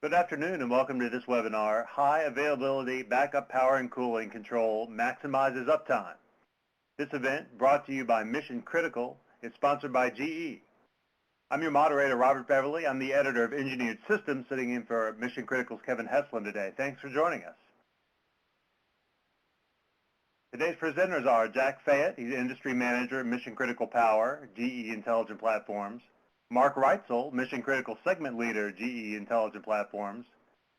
Good afternoon and welcome to this webinar, High Availability Backup Power and Cooling Control Maximizes Uptime. This event, brought to you by Mission Critical, is sponsored by GE. I'm your moderator, Robert Beverly. I'm the editor of Engineered Systems, sitting in for Mission Critical's Kevin Heslin today. Thanks for joining us. Today's presenters are Jack Fayette, he's Industry Manager at Mission Critical Power, GE Intelligent Platforms. Mark Reitzel, Mission Critical Segment Leader, GE Intelligent Platforms.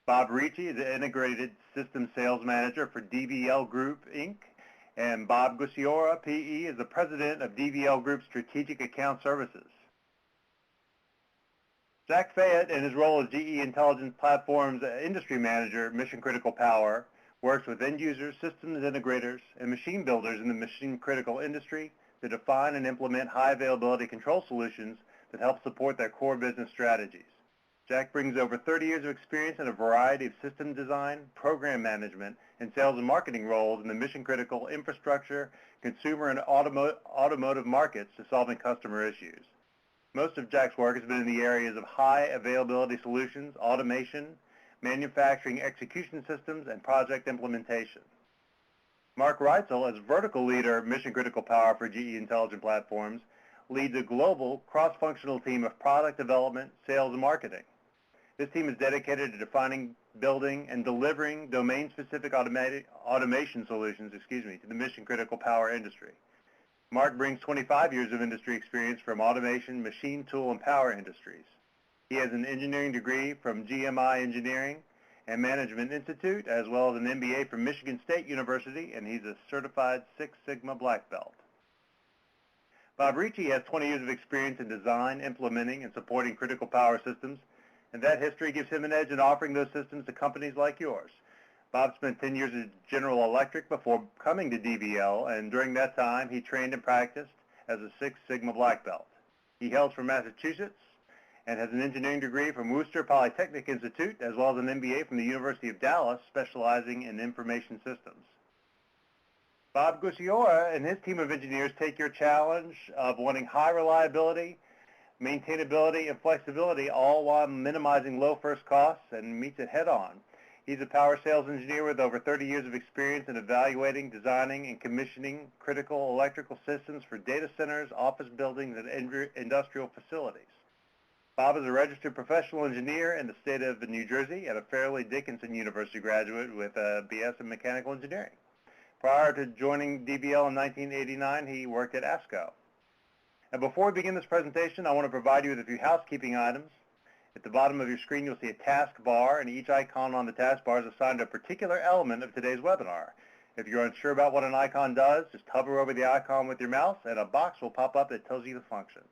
Bob Ricci is the Integrated Systems Sales Manager for DVL Group, Inc. And Bob Gucciora, PE, is the President of DVL Group Strategic Account Services. Jack Fayette, in his role as GE Intelligent Platforms Industry Manager, Mission Critical Power, works with end users, systems integrators, and machine builders in the mission critical industry to define and implement high availability control solutions that help support their core business strategies. Jack brings over 30 years of experience in a variety of system design, program management, and sales and marketing roles in the mission-critical infrastructure, consumer, and automotive markets to solving customer issues. Most of Jack's work has been in the areas of high availability solutions, automation, manufacturing execution systems, and project implementation. Mark Reitzel, as vertical leader of mission-critical power for GE Intelligent Platforms, leads a global cross-functional team of product development, sales, and marketing. This team is dedicated to defining, building, and delivering domain-specific automation solutions to the mission-critical power industry. Mark brings 25 years of industry experience from automation, machine tool, and power industries. He has an engineering degree from GMI Engineering and Management Institute, as well as an MBA from Michigan State University, and he's a certified Six Sigma Black Belt. Bob Ricci has 20 years of experience in design, implementing, and supporting critical power systems, and that history gives him an edge in offering those systems to companies like yours. Bob spent 10 years at General Electric before coming to DVL, and during that time, he trained and practiced as a Six Sigma Black Belt. He hails from Massachusetts and has an engineering degree from Worcester Polytechnic Institute, as well as an MBA from the University of Dallas, specializing in information systems. Bob Gucciora and his team of engineers take your challenge of wanting high reliability, maintainability, and flexibility, all while minimizing low first costs, and meets it head on. He's a power sales engineer with over 30 years of experience in evaluating, designing, and commissioning critical electrical systems for data centers, office buildings, and industrial facilities. Bob is a registered professional engineer in the state of New Jersey and a Fairleigh Dickinson University graduate with a BS in mechanical engineering. Prior to joining DVL in 1989, he worked at ASCO. And before we begin this presentation, I want to provide you with a few housekeeping items. At the bottom of your screen, you'll see a task bar, and each icon on the task bar is assigned to a particular element of today's webinar. If you're unsure about what an icon does, just hover over the icon with your mouse, and a box will pop up that tells you the function.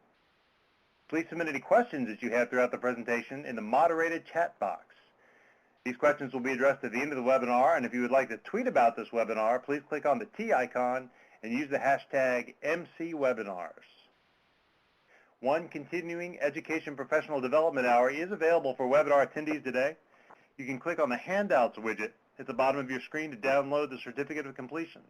Please submit any questions that you have throughout the presentation in the moderated chat box. These questions will be addressed at the end of the webinar, and if you would like to tweet about this webinar, please click on the T icon and use the hashtag MCWebinars. One continuing education professional development hour is available for webinar attendees today. You can click on the handouts widget at the bottom of your screen to download the certificate of completion.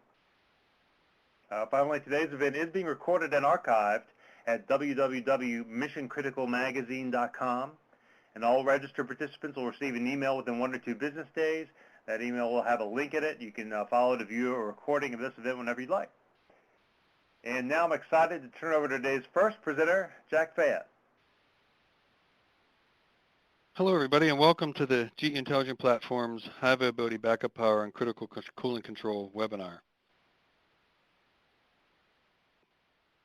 Finally, today's event is being recorded and archived at www.missioncriticalmagazine.com. And all registered participants will receive an email within 1 or 2 business days. That email will have a link in it. You can follow to view a recording of this event whenever you'd like. And now I'm excited to turn over to today's first presenter, Jack Fayette. Hello, everybody, and welcome to the GE Intelligent Platforms High Availability Backup Power and Critical Cooling Control webinar.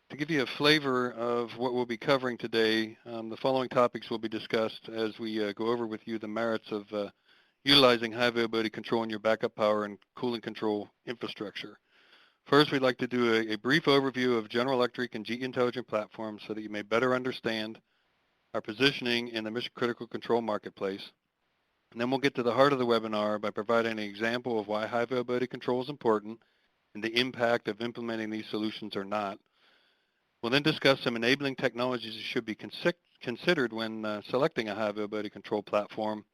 To give you a flavor of what we'll be covering today, the following topics will be discussed as we go over with you the merits of utilizing high availability control in your backup power and cooling control infrastructure. First, we'd like to do a brief overview of General Electric and GE Intelligent Platforms so that you may better understand our positioning in the mission critical control marketplace. And then we'll get to the heart of the webinar by providing an example of why high availability control is important and the impact of implementing these solutions or not. We'll then discuss some enabling technologies that should be considered when selecting a high availability control platform.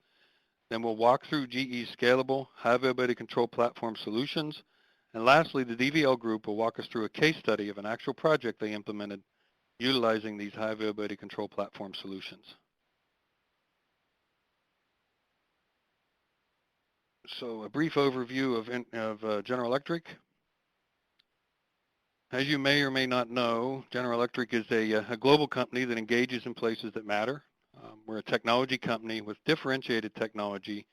Then we'll walk through GE's scalable high availability control platform solutions. And lastly, the DVL group will walk us through a case study of an actual project they implemented utilizing these high availability control platform solutions. So a brief overview of General Electric. As you may or may not know, General Electric is a global company that engages in places that matter. We're a technology company with differentiated technology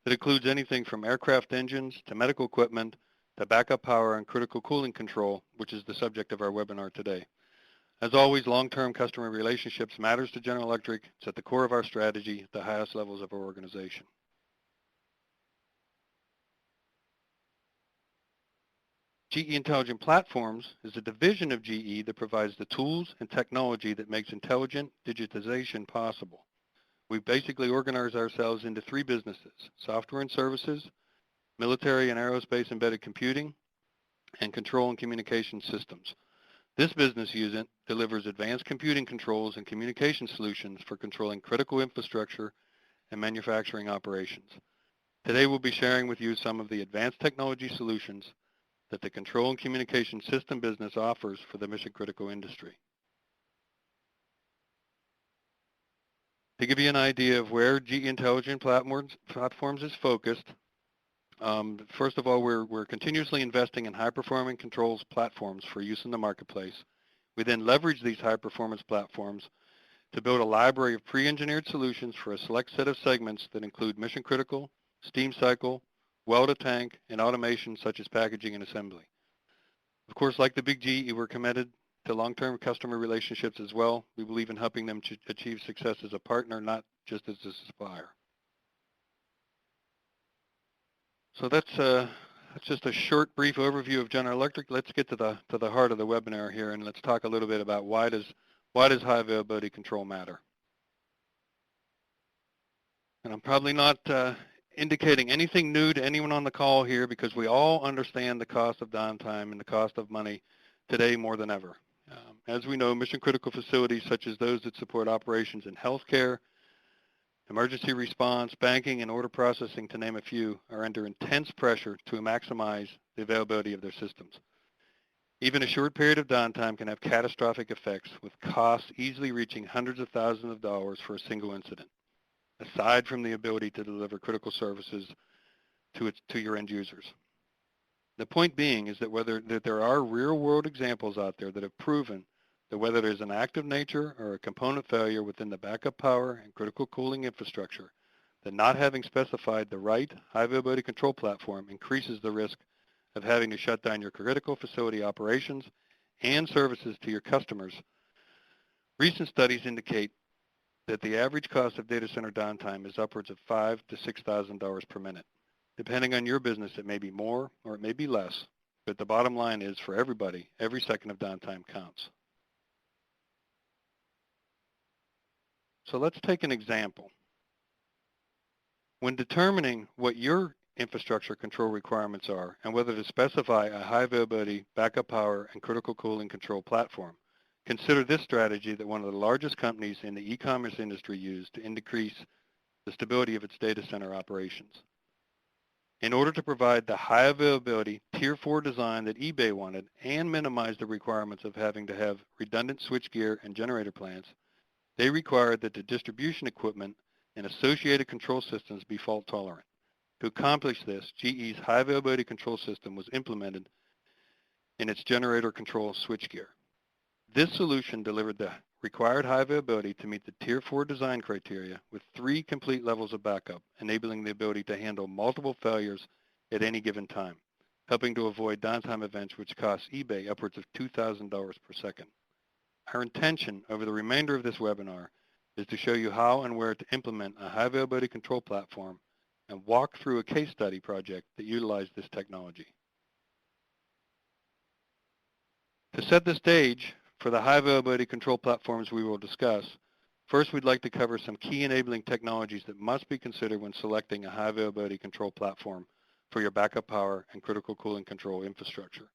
that includes anything from aircraft engines to medical equipment to backup power and critical cooling control, which is the subject of our webinar today. As always, long-term customer relationships matters to General Electric. It's at the core of our strategy at the highest levels of our organization. GE Intelligent Platforms is a division of GE that provides the tools and technology that makes intelligent digitization possible. We basically organize ourselves into three businesses: software and services, military and aerospace embedded computing, and control and communication systems. This business unit delivers advanced computing controls and communication solutions for controlling critical infrastructure and manufacturing operations. Today we'll be sharing with you some of the advanced technology solutions that the control and communication system business offers for the mission critical industry. To give you an idea of where GE Intelligent Platforms is focused, first of all, we're continuously investing in high-performing controls platforms for use in the marketplace. We then leverage these high-performance platforms to build a library of pre-engineered solutions for a select set of segments that include mission critical, steam cycle, well-to-tank, and automation such as packaging and assembly. Of course, like the big GE, we're committed to long-term customer relationships as well. We believe in helping them to achieve success as a partner, not just as a supplier. So that's just a short, brief overview of General Electric. Let's get to the heart of the webinar here, and let's talk a little bit about why does high availability control matter. And I'm probably not indicating anything new to anyone on the call here, because we all understand the cost of downtime and the cost of money today more than ever. As we know, mission critical facilities such as those that support operations in healthcare, emergency response, banking, and order processing, to name a few, are under intense pressure to maximize the availability of their systems. Even a short period of downtime can have catastrophic effects, with costs easily reaching hundreds of thousands of dollars for a single incident, aside from the ability to deliver critical services to your end users. The point being is that there are real-world examples out there that have proven that whether there's an active nature or a component failure within the backup power and critical cooling infrastructure, that not having specified the right high availability control platform increases the risk of having to shut down your critical facility operations and services to your customers. Recent studies indicate that the average cost of data center downtime is upwards of $5,000 to $6,000 per minute. Depending on your business, it may be more or it may be less, but the bottom line is, for everybody, every second of downtime counts. So let's take an example. When determining what your infrastructure control requirements are and whether to specify a high availability backup power and critical cooling control platform, consider this strategy that one of the largest companies in the e-commerce industry used to increase the stability of its data center operations. In order to provide the high availability Tier 4 design that eBay wanted and minimize the requirements of having to have redundant switchgear and generator plants, they required that the distribution equipment and associated control systems be fault tolerant. To accomplish this, GE's high availability control system was implemented in its generator control switchgear. This solution delivered the required high availability to meet the Tier 4 design criteria with 3 complete levels of backup, enabling the ability to handle multiple failures at any given time, helping to avoid downtime events which cost eBay upwards of $2,000 per second. Our intention over the remainder of this webinar is to show you how and where to implement a high availability control platform and walk through a case study project that utilized this technology. To set the stage for the high availability control platforms we will discuss, first we'd like to cover some key enabling technologies that must be considered when selecting a high availability control platform for your backup power and critical cooling control infrastructure.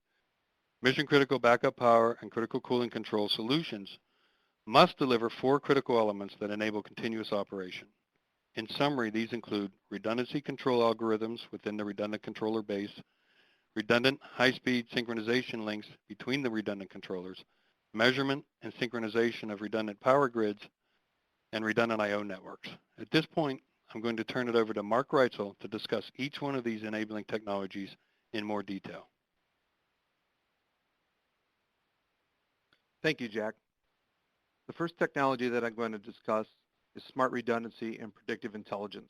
Mission critical backup power and critical cooling control solutions must deliver 4 critical elements that enable continuous operation. In summary, these include redundancy control algorithms within the redundant controller base, redundant high-speed synchronization links between the redundant controllers, measurement and synchronization of redundant power grids, and redundant I/O networks. At this point, I'm going to turn it over to Mark Reitzel to discuss each one of these enabling technologies in more detail. Thank you, Jack. The first technology that I'm going to discuss is smart redundancy and predictive intelligence.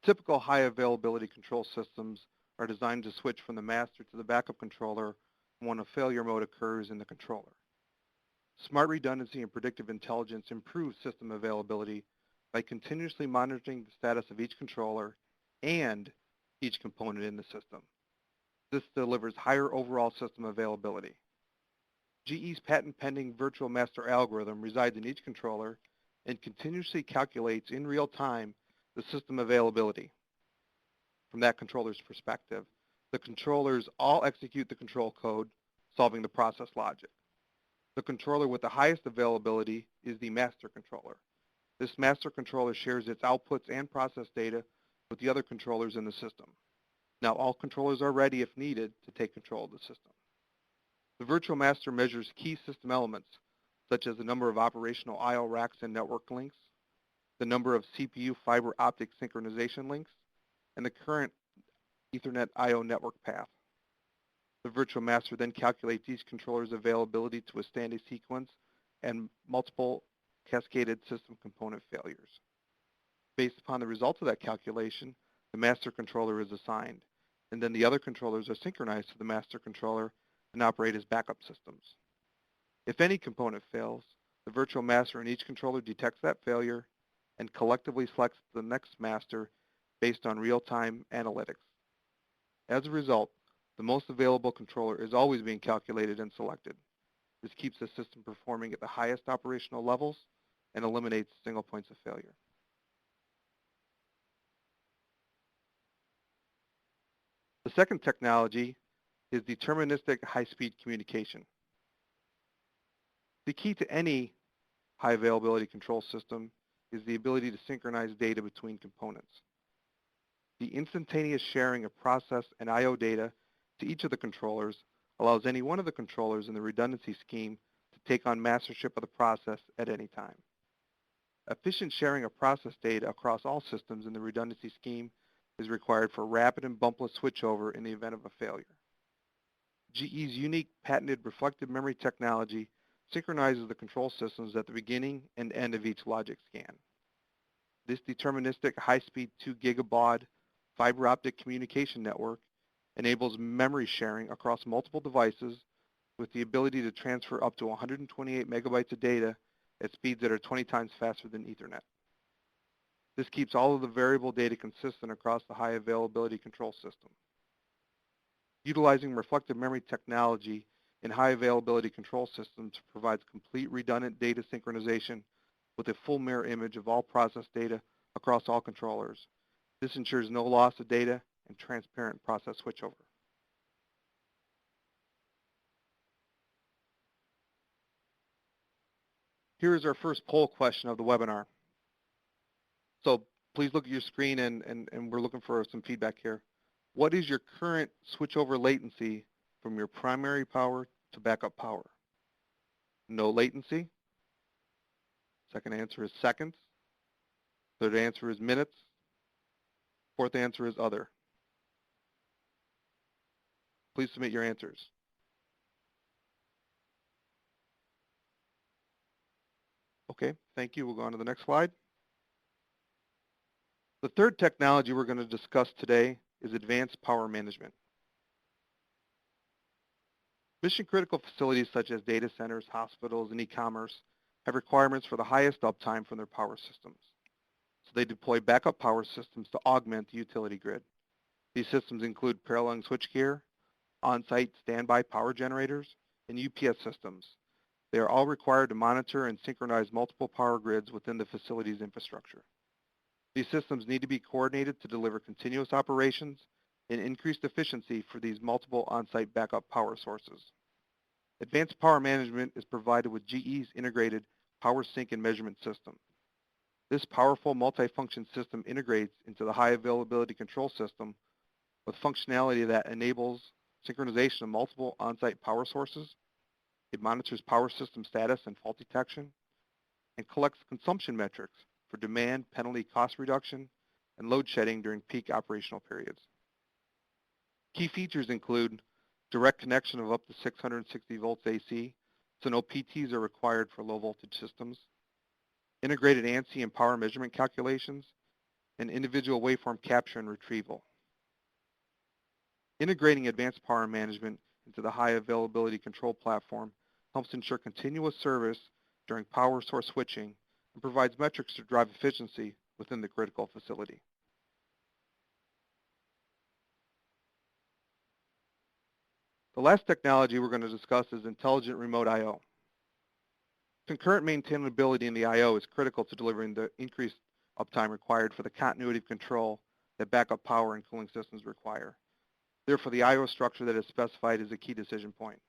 Typical high availability control systems are designed to switch from the master to the backup controller when a failure mode occurs in the controller. Smart redundancy and predictive intelligence improve system availability by continuously monitoring the status of each controller and each component in the system. This delivers higher overall system availability. GE's patent-pending virtual master algorithm resides in each controller and continuously calculates in real time the system availability. From that controller's perspective, the controllers all execute the control code, solving the process logic. The controller with the highest availability is the master controller. This master controller shares its outputs and process data with the other controllers in the system. Now all controllers are ready if needed to take control of the system. The virtual master measures key system elements, such as the number of operational I/O racks and network links, the number of CPU fiber optic synchronization links, and the current Ethernet I/O network path. The virtual master then calculates each controller's availability to withstand a sequence and multiple cascaded system component failures. Based upon the results of that calculation, the master controller is assigned, and then the other controllers are synchronized to the master controller and operate as backup systems. If any component fails, the virtual master in each controller detects that failure and collectively selects the next master based on real-time analytics. As a result, the most available controller is always being calculated and selected. This keeps the system performing at the highest operational levels and eliminates single points of failure. The second technology is deterministic high-speed communication. The key to any high availability control system is the ability to synchronize data between components. The instantaneous sharing of process and I/O data to each of the controllers allows any one of the controllers in the redundancy scheme to take on mastership of the process at any time. Efficient sharing of process data across all systems in the redundancy scheme is required for rapid and bumpless switchover in the event of a failure. GE's unique patented reflective memory technology synchronizes the control systems at the beginning and end of each logic scan. This deterministic high-speed 2 gigabaud fiber optic communication network enables memory sharing across multiple devices with the ability to transfer up to 128 megabytes of data at speeds that are 20 times faster than Ethernet. This keeps all of the variable data consistent across the high availability control system. Utilizing reflective memory technology in high availability control systems provides complete redundant data synchronization with a full mirror image of all process data across all controllers. This ensures no loss of data and transparent process switchover. Here is our first poll question of the webinar. So please look at your screen and we're looking for some feedback here. What is your current switchover latency from your primary power to backup power? No latency. Second answer is seconds. Third answer is minutes. Fourth answer is other. Please submit your answers. Okay, thank you. We'll go on to the next slide. The third technology we're going to discuss today is advanced power management. Mission-critical facilities such as data centers, hospitals, and e-commerce have requirements for the highest uptime from their power systems. So they deploy backup power systems to augment the utility grid. These systems include paralleling switchgear, on-site standby power generators, and UPS systems. They are all required to monitor and synchronize multiple power grids within the facility's infrastructure. These systems need to be coordinated to deliver continuous operations and increased efficiency for these multiple on-site backup power sources. Advanced power management is provided with GE's integrated power sync and measurement system. This powerful multifunction system integrates into the high availability control system with functionality that enables synchronization of multiple on-site power sources. It monitors power system status and fault detection and collects consumption metrics for demand penalty cost reduction and load shedding during peak operational periods. Key features include direct connection of up to 660 volts AC, so no PTs are required for low voltage systems, integrated ANSI and power measurement calculations, and individual waveform capture and retrieval. Integrating advanced power management into the high availability control platform helps ensure continuous service during power source switching and provides metrics to drive efficiency within the critical facility. The last technology we're going to discuss is intelligent remote I/O. Concurrent maintainability in the I/O is critical to delivering the increased uptime required for the continuity of control that backup power and cooling systems require. Therefore, the I/O structure that is specified is a key decision point.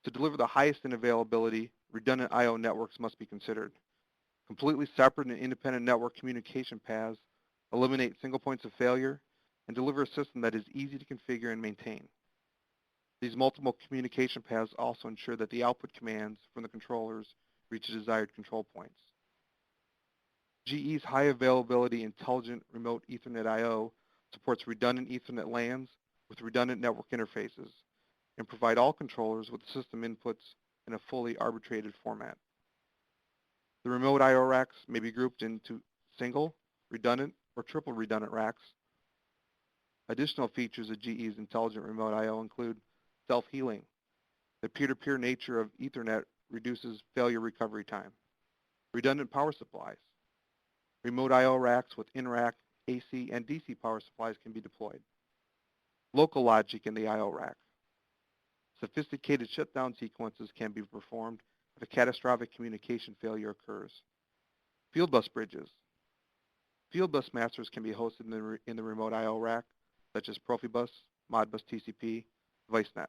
To deliver the highest in availability, redundant I/O networks must be considered. Completely separate and independent network communication paths eliminate single points of failure and deliver a system that is easy to configure and maintain. These multiple communication paths also ensure that the output commands from the controllers reach the desired control points. GE's high availability intelligent remote Ethernet I/O supports redundant Ethernet LANs with redundant network interfaces and provide all controllers with system inputs in a fully arbitrated format. The remote I/O racks may be grouped into single, redundant, or triple redundant racks. Additional features of GE's intelligent remote I/O include self-healing. The peer-to-peer nature of Ethernet reduces failure recovery time. Redundant power supplies. Remote I/O racks with in-rack AC and DC power supplies can be deployed. Local logic in the I/O rack. Sophisticated shutdown sequences can be performed if a catastrophic communication failure occurs. Field bus bridges. Field bus masters can be hosted in the remote I/O rack, such as Profibus, Modbus TCP, ViceNet.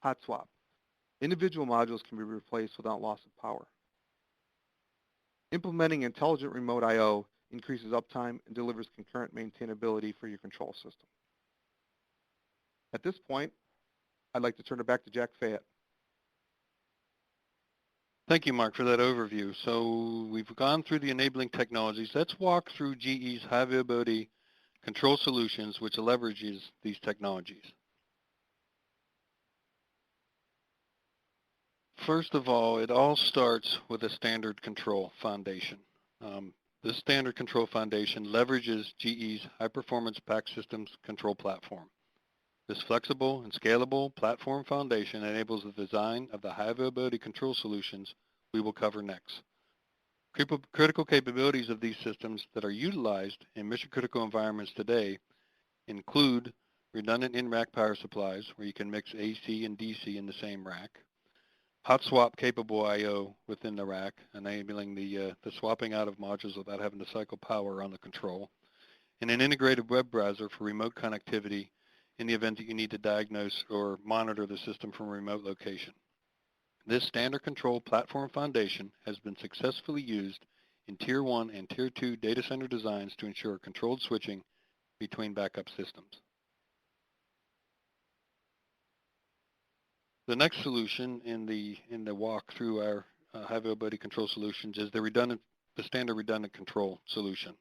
Hot swap. Individual modules can be replaced without loss of power. Implementing intelligent remote I/O increases uptime and delivers concurrent maintainability for your control system. At this point, I'd like to turn it back to Jack Fayette. Thank you, Mark, for that overview. So we've gone through the enabling technologies. Let's walk through GE's high availability control solutions, which leverages these technologies. First of all, it all starts with a standard control foundation. This standard control foundation leverages GE's high-performance PAC systems control platform. This flexible and scalable platform foundation enables the design of the high availability control solutions we will cover next. Critical capabilities of these systems that are utilized in mission-critical environments today include redundant in-rack power supplies, where you can mix AC and DC in the same rack, hot swap capable I/O within the rack, enabling the swapping out of modules without having to cycle power on the control, and an integrated web browser for remote connectivity in the event that you need to diagnose or monitor the system from a remote location. This standard control platform foundation has been successfully used in Tier 1 and Tier 2 data center designs to ensure controlled switching between backup systems. The next solution in the walk through our high availability control solutions is the standard redundant control solution.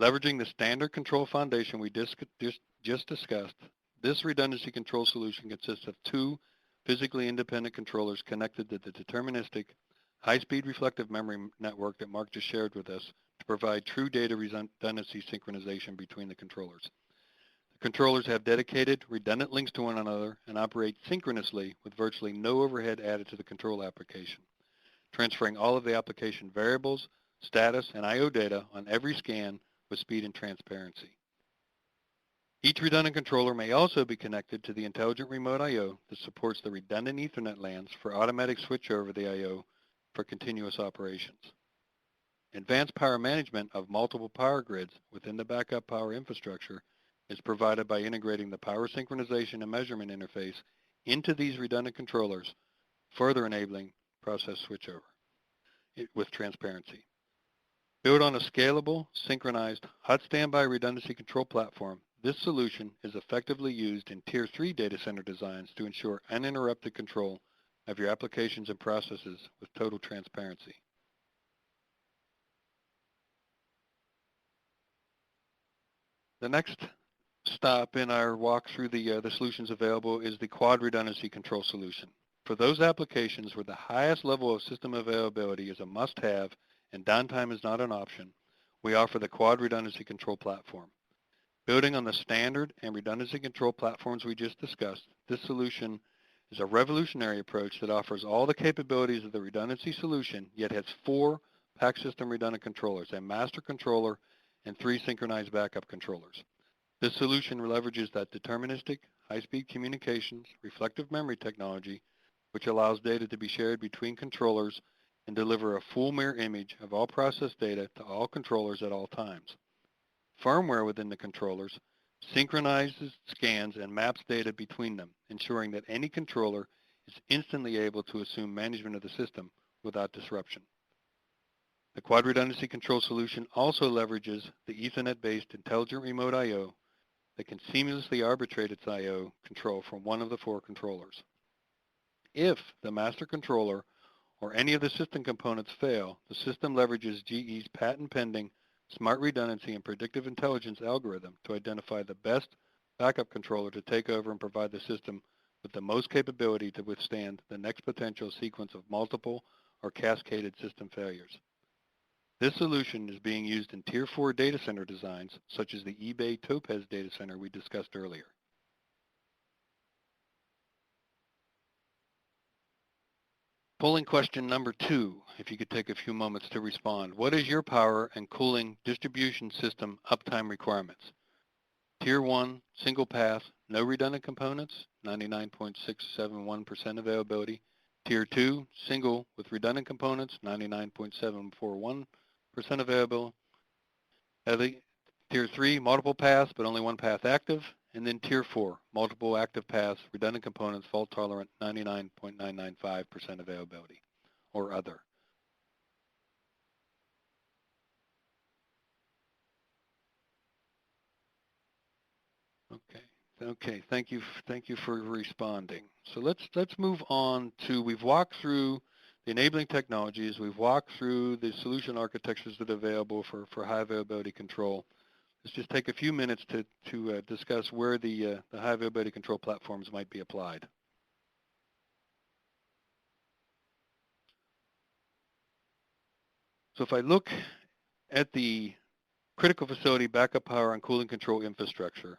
Leveraging the standard control foundation we just discussed, this redundancy control solution consists of two physically independent controllers connected to the deterministic high-speed reflective memory network that Mark just shared with us to provide true data redundancy synchronization between the controllers. The controllers have dedicated redundant links to one another and operate synchronously with virtually no overhead added to the control application, transferring all of the application variables, status, and I/O data on every scan with speed and transparency. Each redundant controller may also be connected to the intelligent remote I/O that supports the redundant Ethernet LANs for automatic switchover of the I/O for continuous operations. Advanced power management of multiple power grids within the backup power infrastructure is provided by integrating the power synchronization and measurement interface into these redundant controllers, further enabling process switchover with transparency. Built on a scalable, synchronized, hot standby redundancy control platform, this solution is effectively used in Tier 3 data center designs to ensure uninterrupted control of your applications and processes with total transparency. The next stop in our walk through the solutions available is the quad redundancy control solution. For those applications where the highest level of system availability is a must-have and downtime is not an option, we offer the quad redundancy control platform. Building on the standard and redundancy control platforms we just discussed, this solution is a revolutionary approach that offers all the capabilities of the redundancy solution, yet has 4 PAC system redundant controllers, a master controller, and 3 synchronized backup controllers. This solution leverages that deterministic, high-speed communications, reflective memory technology, which allows data to be shared between controllers and deliver a full mirror image of all processed data to all controllers at all times. Firmware within the controllers synchronizes, scans, and maps data between them, ensuring that any controller is instantly able to assume management of the system without disruption. The quad redundancy control solution also leverages the Ethernet-based intelligent remote I/O that can seamlessly arbitrate its I/O control from one of the 4 controllers. If the master controller or any of the system components fail, the system leverages GE's patent-pending smart redundancy and predictive intelligence algorithm to identify the best backup controller to take over and provide the system with the most capability to withstand the next potential sequence of multiple or cascaded system failures. This solution is being used in Tier 4 data center designs, such as the eBay Topaz data center we discussed earlier. Polling question number 2, if you could take a few moments to respond. What is your power and cooling distribution system uptime requirements? Tier 1, single path, no redundant components, 99.671% availability. Tier 2, single with redundant components, 99.741% available. Tier 3, multiple paths, but only one path active. And then Tier 4, multiple active paths, redundant components, fault tolerant, 99.995% availability, or other. Okay. Thank you for responding. So let's move on to, we've walked through the enabling technologies, we've walked through the solution architectures that are available for high availability control. Let's just take a few minutes to discuss where the high availability control platforms might be applied. So if I look at the critical facility backup power and cooling control infrastructure,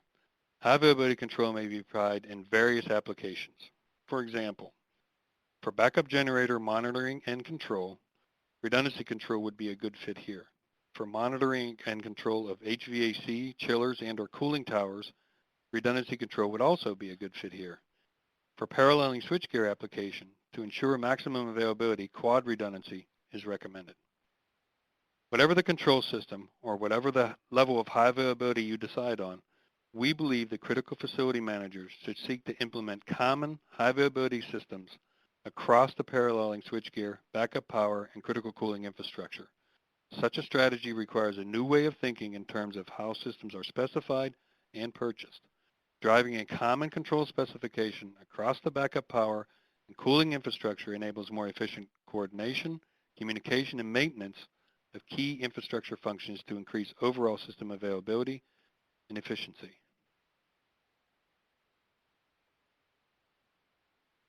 high availability control may be applied in various applications. For example, for backup generator monitoring and control, redundancy control would be a good fit here. For monitoring and control of HVAC, chillers, and or cooling towers, redundancy control would also be a good fit here. For paralleling switchgear application, to ensure maximum availability, quad redundancy is recommended. Whatever the control system or whatever the level of high availability you decide on, we believe that critical facility managers should seek to implement common high availability systems across the paralleling switchgear, backup power, and critical cooling infrastructure. Such a strategy requires a new way of thinking in terms of how systems are specified and purchased. Driving a common control specification across the backup power and cooling infrastructure enables more efficient coordination, communication, and maintenance of key infrastructure functions to increase overall system availability and efficiency.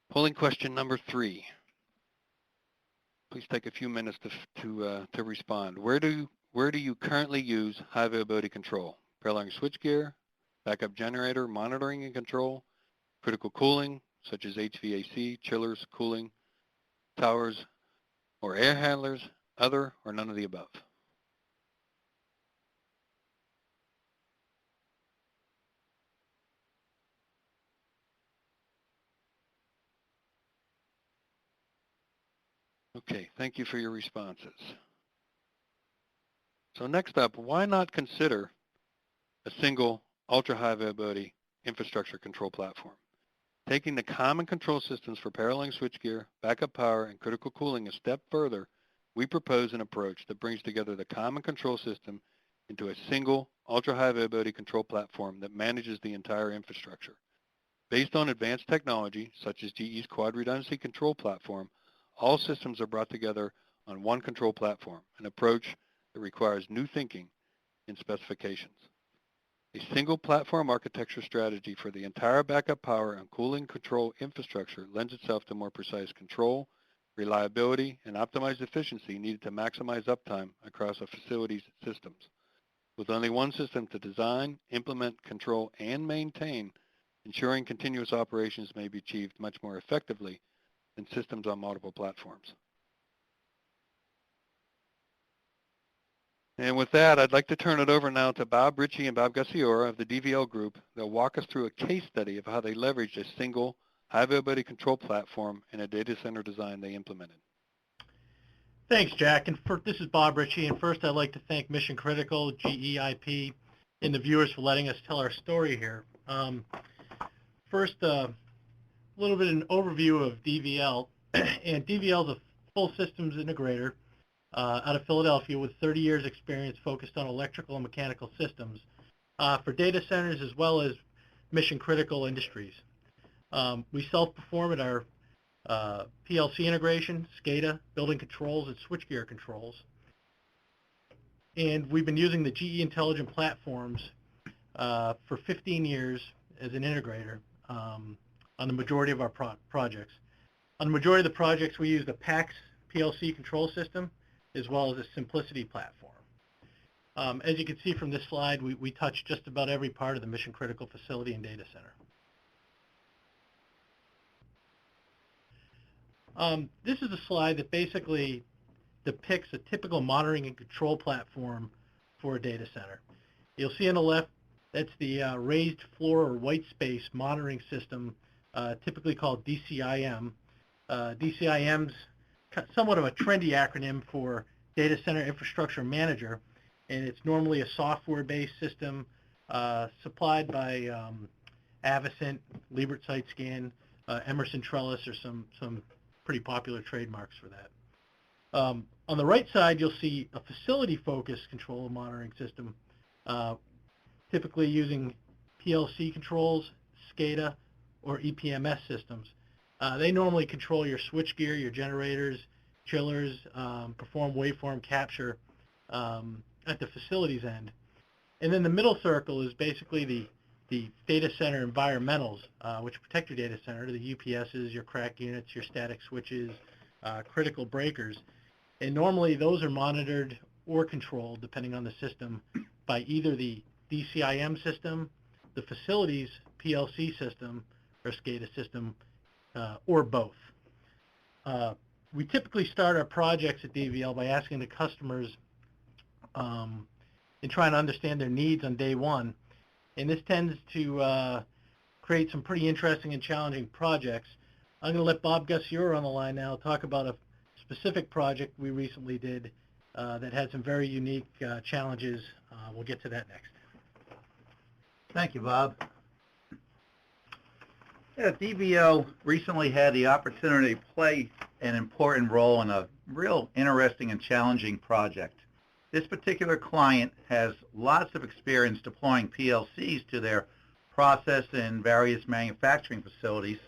Polling question number 3. Please take a few minutes to respond. Where do you currently use high availability control? Paralleling switchgear, backup generator, monitoring and control, critical cooling, such as HVAC, chillers, cooling towers, or air handlers, other, or none of the above? Okay, thank you for your responses. So next up, why not consider a single ultra-high availability infrastructure control platform? Taking the common control systems for paralleling switchgear, backup power, and critical cooling a step further, we propose an approach that brings together the common control system into a single ultra-high availability control platform that manages the entire infrastructure. Based on advanced technology, such as GE's quad redundancy control platform, all systems are brought together on one control platform, an approach that requires new thinking in specifications. A single platform architecture strategy for the entire backup power and cooling control infrastructure lends itself to more precise control, reliability, and optimized efficiency needed to maximize uptime across a facility's systems. With only one system to design, implement, control, and maintain, ensuring continuous operations may be achieved much more effectively than systems on multiple platforms. And with that, I'd like to turn it over now to Bob Ritchie and Bob Gassiora of the DVL Group. They'll walk us through a case study of how they leveraged a single high availability control platform in a data center design they implemented. Thanks, Jack. And this is Bob Ritchie. And first, I'd like to thank Mission Critical, GEIP, and the viewers for letting us tell our story here. First, a little bit of an overview of DVL. And DVL is a full systems integrator out of Philadelphia with 30 years experience focused on electrical and mechanical systems for data centers as well as mission critical industries. We self-perform at our PLC integration, SCADA, building controls, and switchgear controls. And we've been using the GE Intelligent platforms for 15 years as an integrator on the majority of our projects. On the majority of the projects, we use the PAX PLC control system as well as a Simplicity platform. As you can see from this slide, we touch just about every part of the mission critical facility and data center. This is a slide that basically depicts a typical monitoring and control platform for a data center. You'll see on the left, that's the raised floor or white space monitoring system, typically called DCIM. DCIM's somewhat of a trendy acronym for Data Center Infrastructure Manager, and it's normally a software-based system supplied by Avicent, Liebert SiteScan, Emerson Trellis, or some pretty popular trademarks for that. On the right side, you'll see a facility-focused control and monitoring system, typically using PLC controls, SCADA, or EPMS systems. They normally control your switchgear, your generators, chillers, perform waveform capture at the facilities end. And then the middle circle is basically the data center environmentals, which protect your data center, the UPSs, your crack units, your static switches, critical breakers. And normally those are monitored or controlled, depending on the system, by either the DCIM system, the facilities PLC system, or SCADA system, or both. We typically start our projects at DVL by asking the customers and trying to understand their needs on day one. And this tends to create some pretty interesting and challenging projects. I'm going to let Bob Gassiora on the line now talk about a specific project we recently did that had some very unique challenges. We'll get to that next. Thank you, Bob. Yeah, DVL recently had the opportunity to play an important role in a real interesting and challenging project. This particular client has lots of experience deploying PLCs to their process in various manufacturing facilities.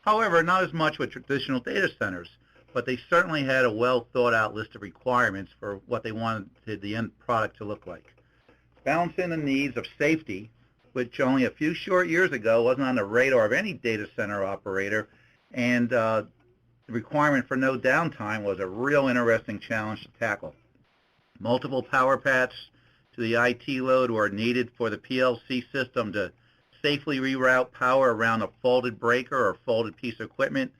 However, not as much with traditional data centers, but they certainly had a well thought out list of requirements for what they wanted the end product to look like. Balancing the needs of safety, which only a few short years ago wasn't on the radar of any data center operator, and the requirement for no downtime was a real interesting challenge to tackle. Multiple power paths to the IT load were needed for the PLC system to safely reroute power around a faulted breaker or faulted piece of equipment,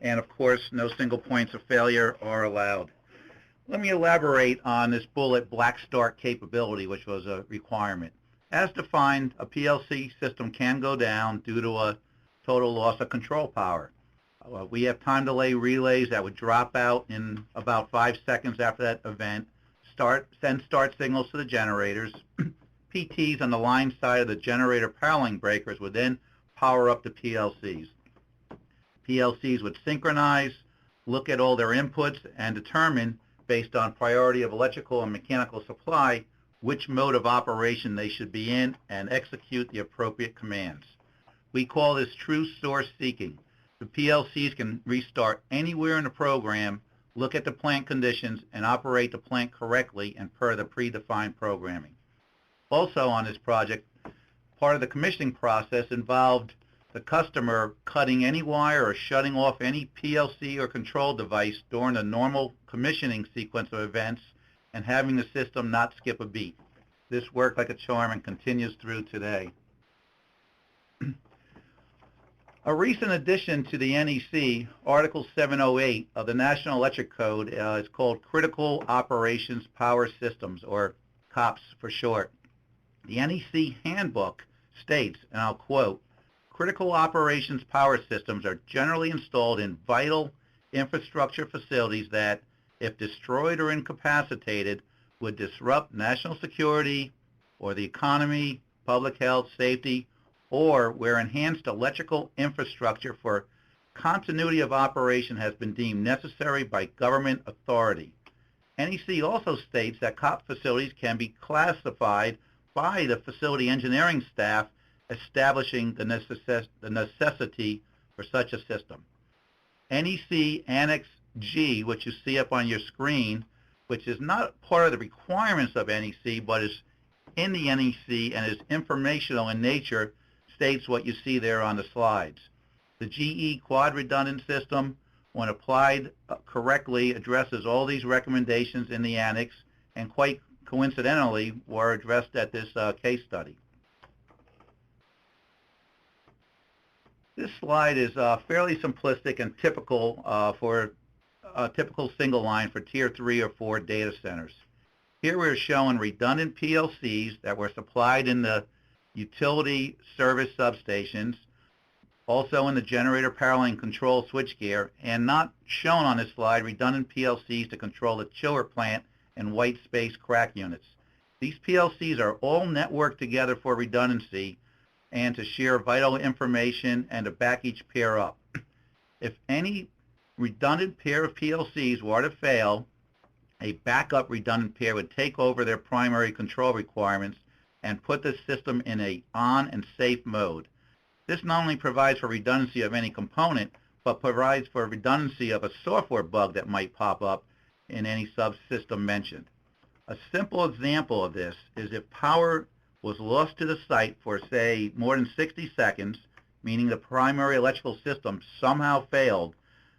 and of course, no single points of failure are allowed. Let me elaborate on this bullet black start capability, which was a requirement. As defined, a PLC system can go down due to a total loss of control power. We have time delay relays that would drop out in about 5 seconds after that event, send start signals to the generators. PTs on the line side of the generator powering breakers would then power up the PLCs. PLCs would synchronize, look at all their inputs, and determine, based on priority of electrical and mechanical supply, which mode of operation they should be in, and execute the appropriate commands. We call this true source seeking. The PLCs can restart anywhere in the program, look at the plant conditions, and operate the plant correctly and per the predefined programming. Also on this project, part of the commissioning process involved the customer cutting any wire or shutting off any PLC or control device during the normal commissioning sequence of events and having the system not skip a beat. This worked like a charm and continues through today. A recent addition to the NEC, Article 708 of the National Electric Code, is called Critical Operations Power Systems, or COPS for short. The NEC handbook states, and I'll quote, "Critical operations power systems are generally installed in vital infrastructure facilities that, if destroyed or incapacitated, would disrupt national security or the economy, public health, safety, or where enhanced electrical infrastructure for continuity of operation has been deemed necessary by government authority." NEC also states that COP facilities can be classified by the facility engineering staff, establishing the necessity for such a system. NEC Annex G, which you see up on your screen, which is not part of the requirements of NEC, but is in the NEC and is informational in nature, states what you see there on the slides. The GE quad redundant system, when applied correctly, addresses all these recommendations in the annex, and quite coincidentally were addressed at this case study. This slide is fairly simplistic and typical for a typical single line for Tier 3 or 4 data centers. Here we're showing redundant PLCs that were supplied in the utility service substations, also in the generator power line control switchgear, and not shown on this slide, redundant PLCs to control the chiller plant and white space crack units. These PLCs are all networked together for redundancy and to share vital information and to back each pair up. If any redundant pair of PLCs were to fail, a backup redundant pair would take over their primary control requirements and put the system in a on and safe mode. This not only provides for redundancy of any component, but provides for redundancy of a software bug that might pop up in any subsystem mentioned. A simple example of this is if power was lost to the site for, say, more than 60 seconds, meaning the primary electrical system somehow failed,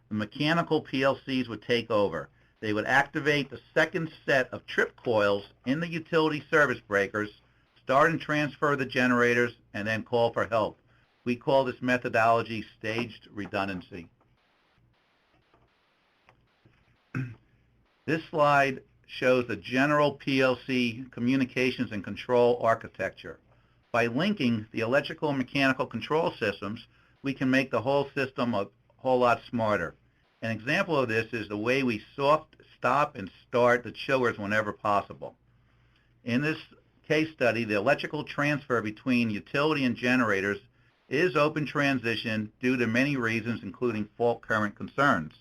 the mechanical PLCs would take over. They would activate the second set of trip coils in the utility service breakers, start and transfer the generators, and then call for help. We call this methodology staged redundancy. This slide shows the general PLC communications and control architecture. By linking the electrical and mechanical control systems, we can make the whole system a whole lot smarter. An example of this is the way we soft stop and start the chillers whenever possible. In this case study, the electrical transfer between utility and generators is open transition due to many reasons, including fault current concerns.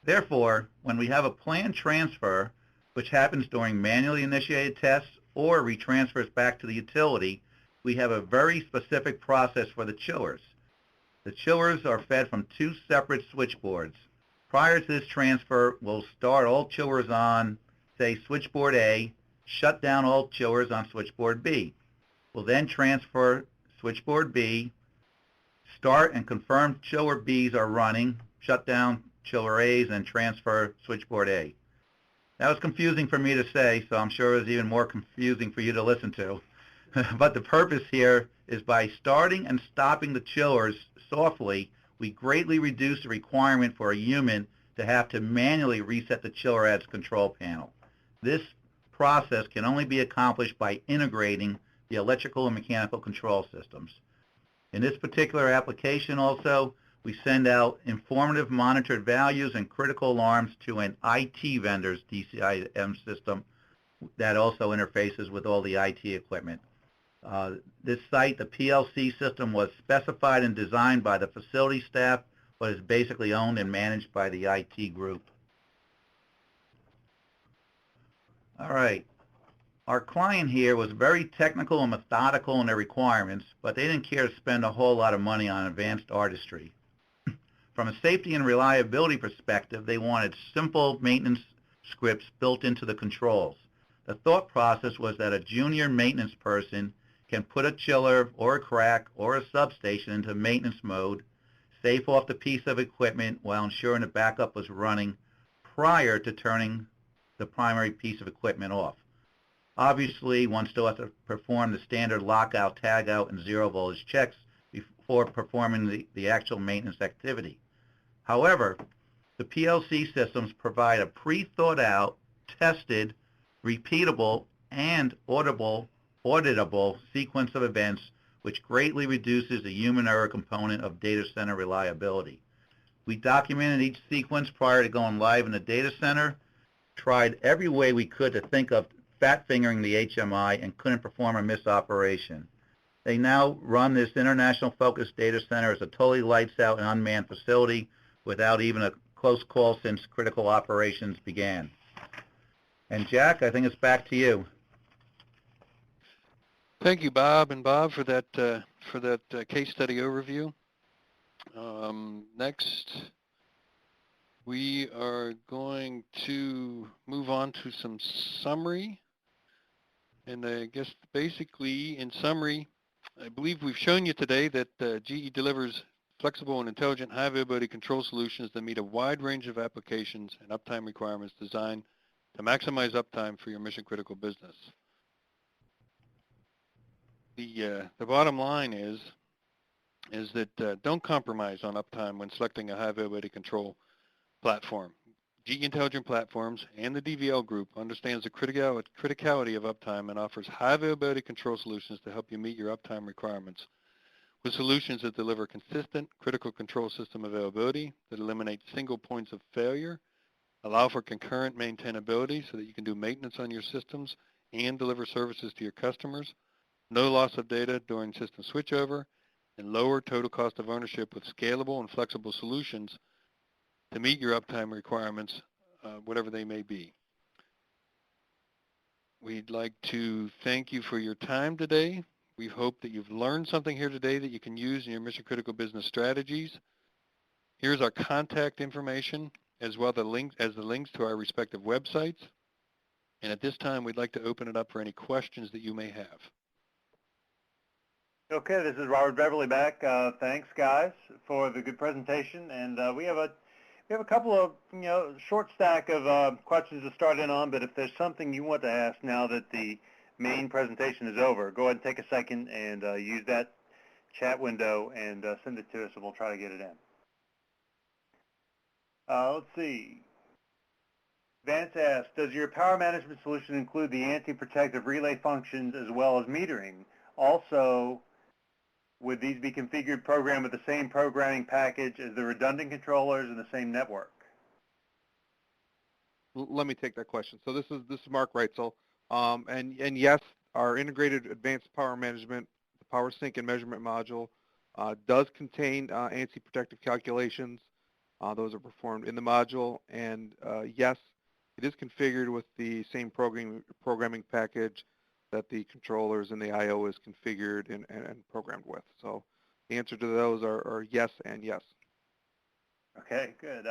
Therefore, when we have a planned transfer, which happens during manually initiated tests or retransfers back to the utility, we have a very specific process for the chillers. The chillers are fed from 2 separate switchboards. Prior to this transfer, we'll start all chillers on, say, switchboard A, shut down all chillers on switchboard B. We'll then transfer switchboard B, start and confirm chiller Bs are running, shut down chiller A's, and transfer switchboard A. That was confusing for me to say, so I'm sure it was even more confusing for you to listen to. But the purpose here is by starting and stopping the chillers softly, we greatly reduce the requirement for a human to have to manually reset the chiller at its control panel. This process can only be accomplished by integrating the electrical and mechanical control systems. In this particular application also, we send out informative monitored values and critical alarms to an IT vendor's DCIM system that also interfaces with all the IT equipment. This site, the PLC system, was specified and designed by the facility staff, but is basically owned and managed by the IT group. All right. Our client here was very technical and methodical in their requirements, but they didn't care to spend a whole lot of money on advanced artistry. From a safety and reliability perspective, they wanted simple maintenance scripts built into the controls. The thought process was that a junior maintenance person can put a chiller or a crack or a substation into maintenance mode, safe off the piece of equipment while ensuring the backup was running prior to turning the primary piece of equipment off. Obviously, one still has to perform the standard lockout, tagout, and zero voltage checks before performing the actual maintenance activity. However, the PLC systems provide a pre-thought-out, tested, repeatable, and auditable sequence of events which greatly reduces the human error component of data center reliability. We documented each sequence prior to going live in the data center, tried every way we could to think of fat-fingering the HMI, and couldn't perform a misoperation. They now run this international focused data center as a totally lights-out and unmanned facility without even a close call since critical operations began. And Jack, I think it's back to you. Thank you, Bob and Bob, for that case study overview. Next, we are going to move on to some summary. And I guess basically, in summary, I believe we've shown you today that GE delivers flexible and intelligent high availability control solutions that meet a wide range of applications and uptime requirements designed to maximize uptime for your mission critical business. The bottom line is that don't compromise on uptime when selecting a high availability control platform. GE Intelligent Platforms and the DVL Group understands the criticality of uptime and offers high availability control solutions to help you meet your uptime requirements with solutions that deliver consistent critical control system availability, that eliminate single points of failure, allow for concurrent maintainability so that you can do maintenance on your systems and deliver services to your customers, no loss of data during system switchover, and lower total cost of ownership with scalable and flexible solutions to meet your uptime requirements, whatever they may be. We'd like to thank you for your time today. We hope that you've learned something here today that you can use in your mission critical business strategies. Here's our contact information as well as the links to our respective websites. And at this time, we'd like to open it up for any questions that you may have. Okay, this is Robert Beverly back. Thanks, guys, for the good presentation. And we have a couple of, short stack of questions to start in on, but if there's something you want to ask now that the main presentation is over, go ahead and take a second and use that chat window and send it to us, and we'll try to get it in. Let's see. Vance asks, does your power management solution include the anti-protective relay functions as well as metering? Also, would these be configured programmed with the same programming package as the redundant controllers in the same network? Let me take that question. So this is Mark Reitzel. And yes, our integrated advanced power management, the power sync and measurement module, does contain anti-protective calculations. Those are performed in the module. And yes, it is configured with the same programming package that the controllers and the I/O is configured and programmed with. So the answer to those are yes and yes. Okay, good.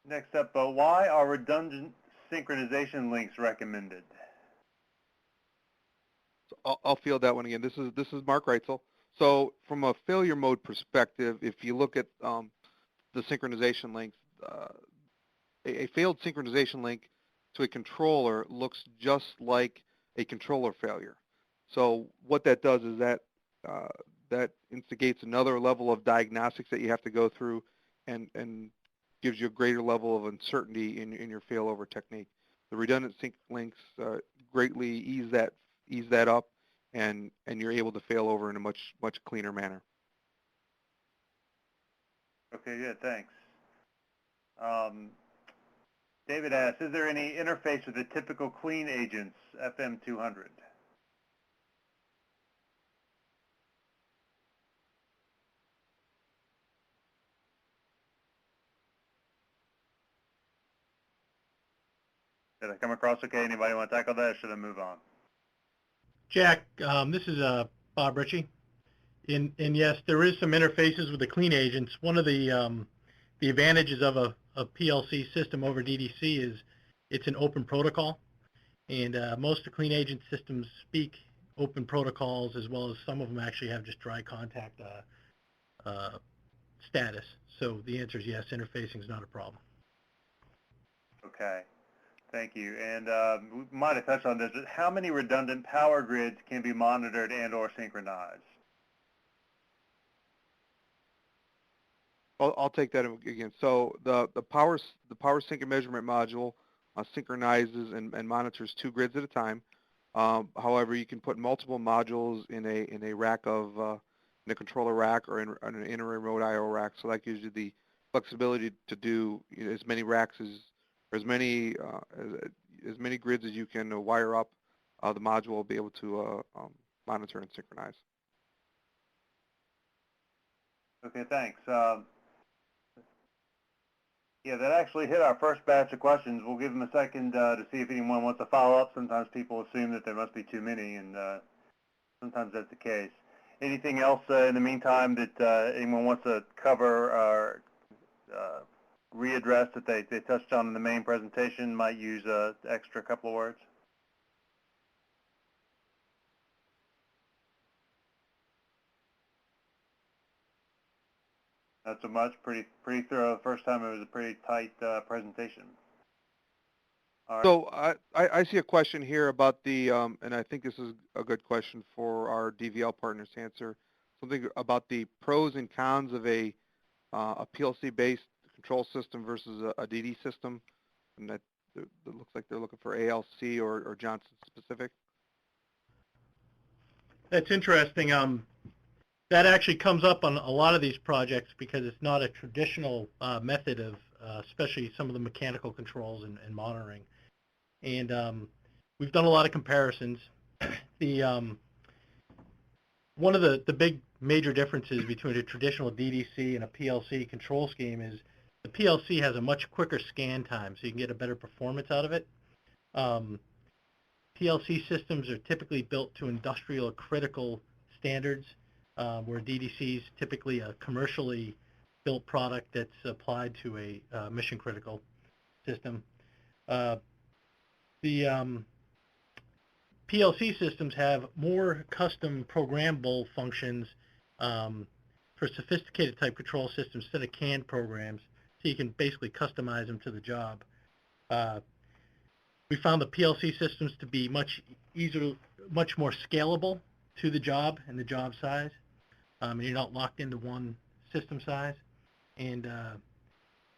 Next up, why are redundant synchronization links recommended? So I'll field that one again. This is Mark Reitzel. So from a failure mode perspective, if you look at the synchronization links, a failed synchronization link to a controller looks just like a controller failure. So what that does is that instigates another level of diagnostics that you have to go through and gives you a greater level of uncertainty in your failover technique. The redundant sync links greatly ease that up, and you're able to fail over in a much cleaner manner. Okay, good, thanks. David asks, is there any interface with the typical clean agents FM200? Did I come across okay? Anybody want to tackle that, or should I move on? Jack, this is Bob Ritchie. And yes, there is some interfaces with the clean agents. One of the advantages of a PLC system over DDC is it's an open protocol, and most of the clean agent systems speak open protocols, as well as some of them actually have just dry contact status. So the answer is yes, interfacing is not a problem. Okay, thank you. And we might have touched on this, but how many redundant power grids can be monitored and or synchronized? I'll take that again. So the power sync and measurement module synchronizes and monitors 2 grids at a time. However, you can put multiple modules in a rack of in a controller rack or in a remote I/O rack. So that gives you the flexibility to do as many racks or as many grids as you can wire up. The module will be able to monitor and synchronize. Okay, thanks. Yeah, that actually hit our first batch of questions. We'll give them a second to see if anyone wants to follow up. Sometimes people assume that there must be too many, and sometimes that's the case. Anything else in the meantime that anyone wants to cover or readdress that they touched on in the main presentation, might use an extra couple of words? Not so much. Pretty thorough. First time it was a pretty tight presentation. All right. So I see a question here about the, and I think this is a good question for our DVL partners to answer, something about the pros and cons of a PLC-based control system versus a DD system, and that looks like they're looking for ALC or Johnson specific. That's interesting. That actually comes up on a lot of these projects because it's not a traditional method of, especially some of the mechanical controls and monitoring. And we've done a lot of comparisons. One of the big major differences between a traditional DDC and a PLC control scheme is the PLC has a much quicker scan time, so you can get a better performance out of it. PLC systems are typically built to industrial critical standards, where DDC is typically a commercially built product that's applied to a mission critical system. The PLC systems have more custom programmable functions for sophisticated type control systems instead of canned programs, so you can basically customize them to the job. We found the PLC systems to be much more scalable to the job and the job size. You're not locked into one system size. And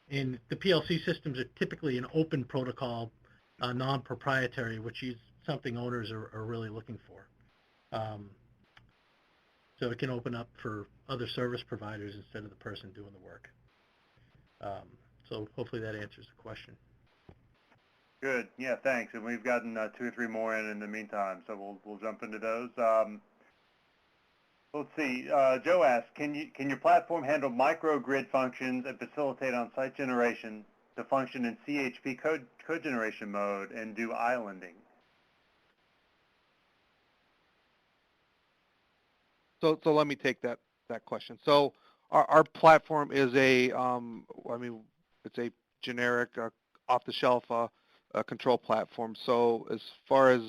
the PLC systems are typically an open protocol, non-proprietary, which is something owners are really looking for. So it can open up for other service providers instead of the person doing the work. So hopefully that answers the question. Good. Yeah, thanks. And we've gotten 2 or 3 more in the meantime, so we'll jump into those. Let's see. Joe asked, can your platform handle microgrid functions and facilitate on-site generation to function in CHP code generation mode and do islanding? So let me take that question. So our platform is it's a generic off-the-shelf control platform. So as far as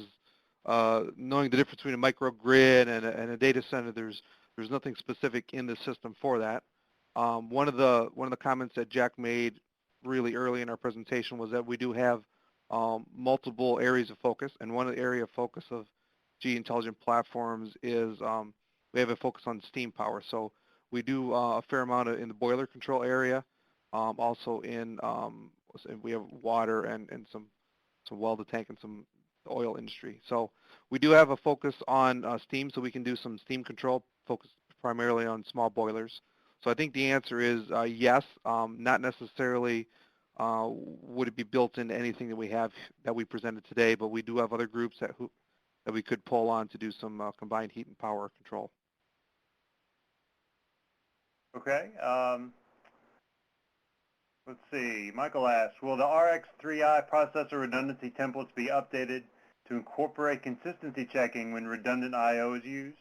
knowing the difference between a microgrid and a data center, there's nothing specific in the system for that. One of the comments that Jack made really early in our presentation was that we do have multiple areas of focus, and one of the area of focus of GE Intelligent Platforms is we have a focus on steam power. So we do a fair amount in the boiler control area, also we have water and some welded tank and some oil industry. So we do have a focus on steam, so we can do some steam control focused primarily on small boilers. So I think the answer is yes, not necessarily would it be built into anything that we presented today, but we do have other groups that we could pull on to do some combined heat and power control. Okay. Let's see. Michael asks, will the RX3i processor redundancy templates be updated to incorporate consistency checking when redundant I/O is used?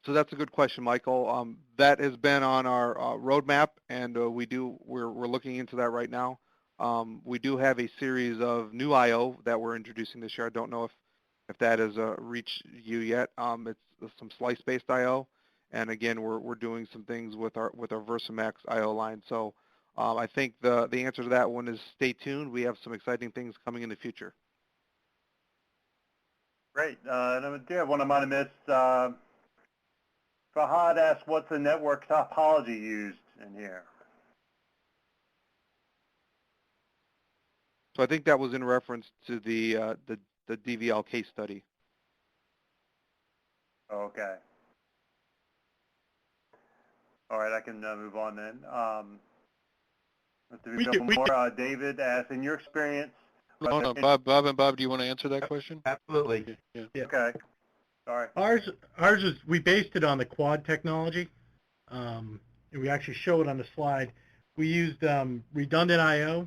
So that's a good question, Michael. That has been on our roadmap, and we're looking into that right now. We do have a series of new I/O that we're introducing this year. I don't know if that has reached you yet. It's some slice-based I/O, and again, we're doing some things with our VersaMax I/O line. So I think the answer to that one is stay tuned. We have some exciting things coming in the future. Great. And I do have one I might have missed. Fahad asked, what's the network topology used in here? So I think that was in reference to the DVL case study. Okay. All right, I can move on then. Let's do a couple more. David asked, in your experience... Hold on, Bob, do you want to answer that question? Absolutely. Yeah. Okay. Sorry. Ours is, we based it on the quad technology. And we actually show it on the slide. We used redundant I/O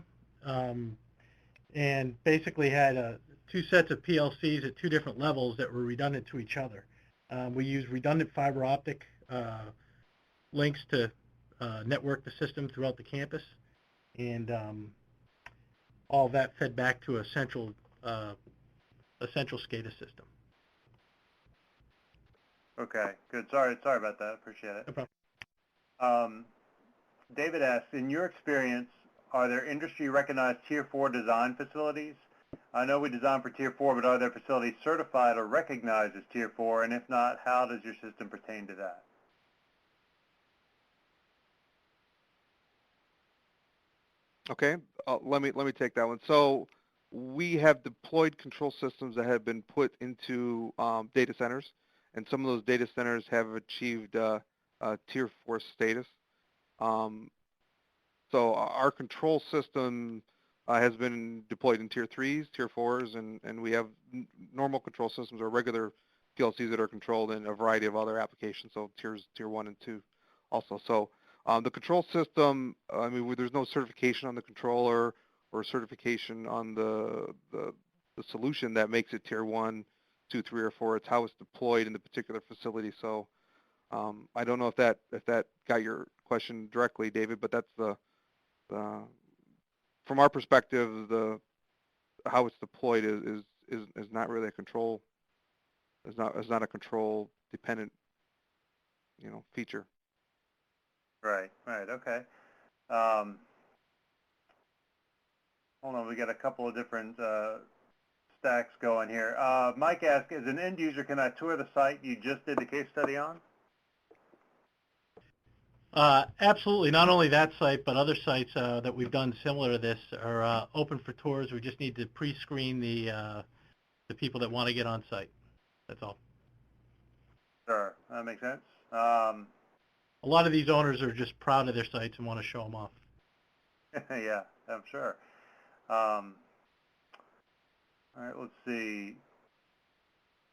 and basically had two sets of PLCs at two different levels that were redundant to each other. We used redundant fiber optic links to network the system throughout the campus, and all of that fed back to a central SCADA system. Okay, good. Sorry about that. Appreciate it. No problem. David asks, in your experience, are there industry-recognized Tier 4 design facilities? I know we design for Tier 4, but are there facilities certified or recognized as Tier 4? And if not, how does your system pertain to that? Okay, let me take that one. So we have deployed control systems that have been put into data centers, and some of those data centers have achieved Tier 4 status. So our control system has been deployed in Tier 3s, Tier 4s, and we have normal control systems or regular PLCs that are controlled in a variety of other applications, so Tier 1 and 2 also. So the control system, I mean, there's no certification on the controller or certification on the solution that makes it Tier 1, 2, 3, or 4. It's how it's deployed in the particular facility. So I don't know if that got your question directly, David, but that's from our perspective, how it's deployed is not really a control. Is not a control dependent, feature. Right. Okay. Hold on, we got a couple of different stacks going here. Mike asks, as an end user, can I tour the site you just did the case study on? Absolutely. Not only that site, but other sites that we've done similar to this are open for tours. We just need to pre-screen the people that want to get on site. That's all. Sure, that makes sense. A lot of these owners are just proud of their sites and want to show them off. Yeah, I'm sure. All right, let's see.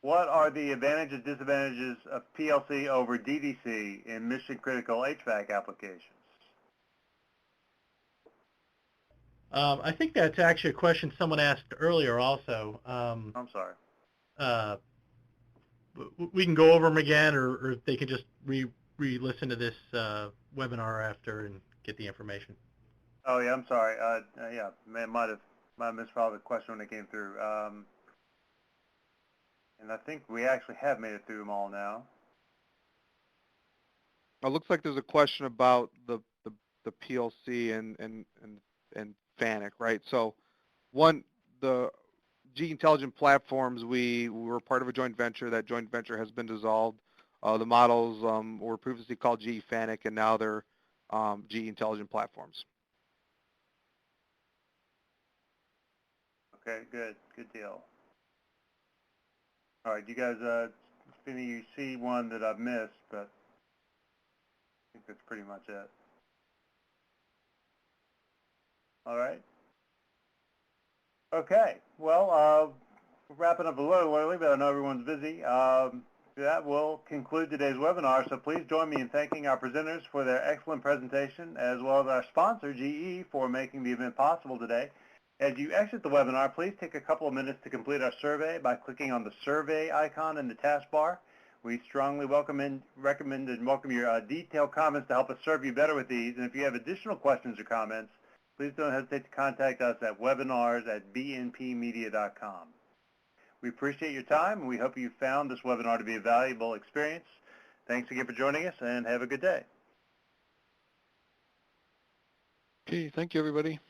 What are the advantages, disadvantages of PLC over DDC in mission-critical HVAC applications? I think that's actually a question someone asked earlier also. I'm sorry. We can go over them again, or they can just re-listen to this webinar after and get the information. Oh, yeah, I'm sorry. Yeah, might have missed probably the question when it came through. And I think we actually have made it through them all now. It looks like there's a question about the PLC and FANUC, right? So the GE Intelligent Platforms, we were part of a joint venture. That joint venture has been dissolved. The models were previously called GE FANUC, and now they're GE Intelligent Platforms. Okay, good deal. All right, you guys, Finney, you see one that I've missed, but I think that's pretty much it. All right. Okay, well, we're wrapping up a little early, but I know everyone's busy. That will conclude today's webinar, so please join me in thanking our presenters for their excellent presentation, as well as our sponsor, GE, for making the event possible today. As you exit the webinar, please take a couple of minutes to complete our survey by clicking on the survey icon in the taskbar. We strongly recommend and welcome your detailed comments to help us serve you better with these. And if you have additional questions or comments, please don't hesitate to contact us at webinars@bnpmedia.com. We appreciate your time, and we hope you found this webinar to be a valuable experience. Thanks again for joining us, and have a good day. Okay, thank you, everybody.